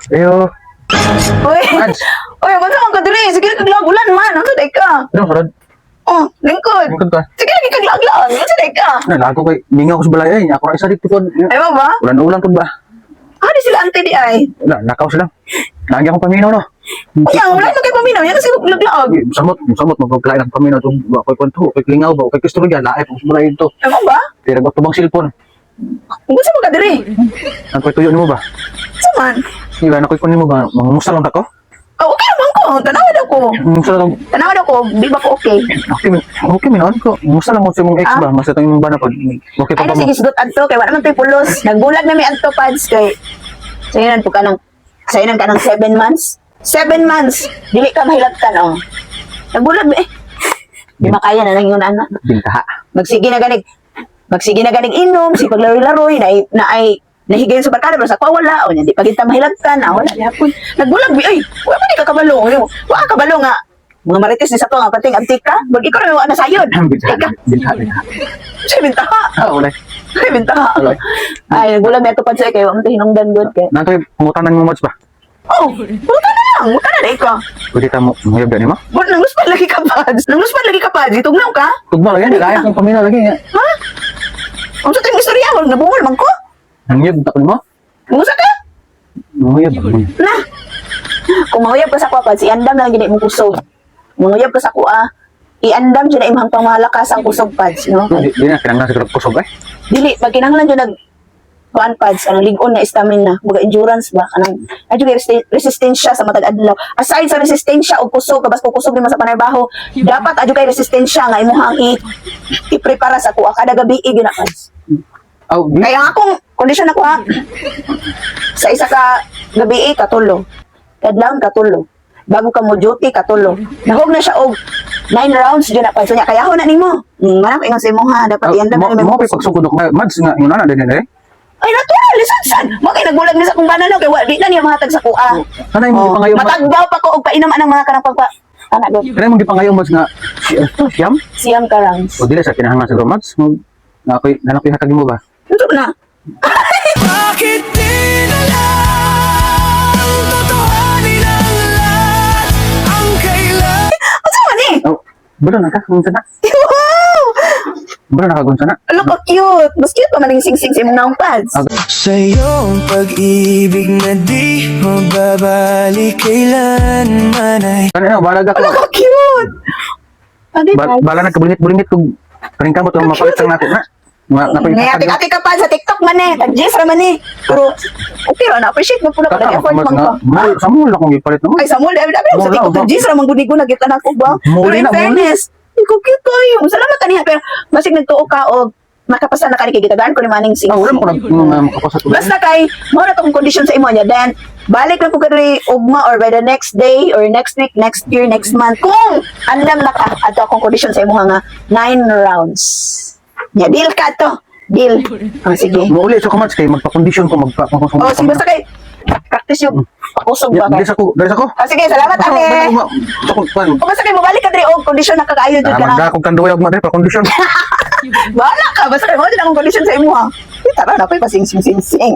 Ayo. Uy. Mads. Uy, ba't naman ka diri? Sige, kaglagulan man. Ano sa ka? Ano sarad? Oh, lingkod. Lingkod ka. Sige, lagi kaglagulan. Ano sa ka? Lago kay mingaw ko sa balay ay. Ako ra isa dito kon. Ay, ba? Ulan pud ba? Ah, di sila ante di ay. Nakaw sila. Lagi akong paminaw no. Ay, ang wala na kay paminaw. Yan kasi laglaag. Samot magpapalain ang paminaw tong ako'y kwento, ako'y klingaw ba, ako'y kistorya, lahat sa balay dito. Ay, ba? Tira ba tubang cellphone? Kung gusto mo ka diri. Ako'y tuyo nimo ba? Saman. Diba, ako'y kunin mo ba? Mangumusal lang ako? Oh, okay naman ko. Tanawad ako. Mangumusal lang. Tanawad ako. Di ba ko okay? Okay, minahon ko. Mangumusal lang mo sa mong ex ba? Mas itong imong banapod. Okay pa Ay, ba mo? sige, sigot adto. Kaya wala man to'y pulos. Nagbulag na may adto, pads. Kay, sayanan po ka ng, 7 months. 7 months. Dili ka mahilagtan, oh. Nagbulag ba eh. Di makaya na lang yun, ano. Bintaha. Magsige na ganig inom, si paglaro-laroy, na ay nahigayon sa barkada, pero sa kwa wala, o hindi pa kita mahilagtan, wala, hapon. Nagbulag, ay, wala pa di ka kabalo, wala kabalo nga, mga marites ni sa to, nga pating antika, wag ikaw na wala na sayod. Bintaha. Siya, bintaha. Wala. Ay, bintaha. Wala. Ay, nagbulag na ito pa siya, kayo, ang hinungdan good, kaya. Nantoy, pangutanan mo Mads ba? Oh, buta na ikaw. Pwede ta mo, mayab gani mo? Nanguspan lagi ka, Pads. Nanguspan lagi ka, Pads. Itugnaw ka? Tugma lang yan, nilaya kong paminaw lagi nga. Ha? Ang sa tayong istorya, wala nabungol man ko. Nangyab, takon mo? Musa ka? Nangyab. Na. Kung mahuyab ka sa kuha, Pads, iandam lang gina imong kusog. Mahuyab ka sa kuha, iandam dyan na imong pamalakas ang kusog, Pads. No? Di na, kinanglan sa kusog eh. Dili, pag kinahanglan dyan kuan, Pads, anong ligon na stamina, mga endurance ba, kanang, adyo kay resistensya sa matag adlaw. Aside sa resistensya o kusog, kabas ko kusog din sa panarbaho, dapat adyo kay resistensya nga imuhang i-prepara sa kuha kada gabi gina, Pads. Oh, di. Kaya nga akong kondisyon na kuha, sa isa ka gabi katulo, kadlawon katulo, bago ka mo duty katulo, nahog na siya og 9 rounds dyan na, Pads. Kaya ho na nimo, manap ingon sa imo ha, dapat iandam na Mo pa pagsugod ako, Mads nga, yung nana din eh. ay, natural, lisansan. Makay nagbulag ni sa kung banana, kaya di na niya mahatag sa kuha. Kanay mo gipangayo, Mads. Matagbaw pa ko, og painaman ang mga kanang pagpa... Anak ko, Kanay mo gipangayo, Mads nga, siyam? siyam karangs. O dili sa kinahanglan sa Mads. Nga ako'y hatag mo ba? Ito na. Bakit di na lang totohanin ang lahat ang kailan? Ano man eh? Oh, bala na ka, kung sana. Wow! Bala na ka, kung sana. Ano ka cute. Mas cute pa maning sing-sing sa imong naong pads. Sa iyong pag-ibig na di mababalik kailanman ay Kanay na, bala ka. Ano ka cute. Adi, pads. Bala na kabulingit-bulingit kung karing kamot ang mapalit lang natin, na. Ngayon, ate ka pa sa TikTok man eh. Tag-Jess raman eh. Pero, okay ra, na-appreciate mo po na pala effort man ka. Sa mall akong ipalit naman. Ay, sa mall, dahil sa Mall TikTok, na, tag-Jess raman guni ko, nagkita na ako ba? Mall Pero in na, mall. fairness, ikaw cute kayo. Salamat kaniya. Pero, basig nagtuo ka o makapasa na kani kay gitagaan ko ni Maning Sing. Wala mo ko makapasat. Basta kay, mo na itong kondisyon sa imo niya. Then, balik lang po kadiri ugma or by the next day or next week, next year, next month. Kung andam na ka, ato akong kondisyon sa imo nga 9 rounds. Ya, deal ka to. Deal. Oh, sige. Mauli sa Mads kay magpa-condition ko Oh, sige, basta kay, practice yung pakusog ba Galis kay. ako. Oh, sige, salamat, ate. Ako, O basta kay, mabalik ka diri og kondisyon na kakaayo dyan ka na. magda akong kanduay og madre pa-condition. Bahala ka, basta kay mo din akong kondisyon sa imo ha. Tara na, pa sing sing sing sing.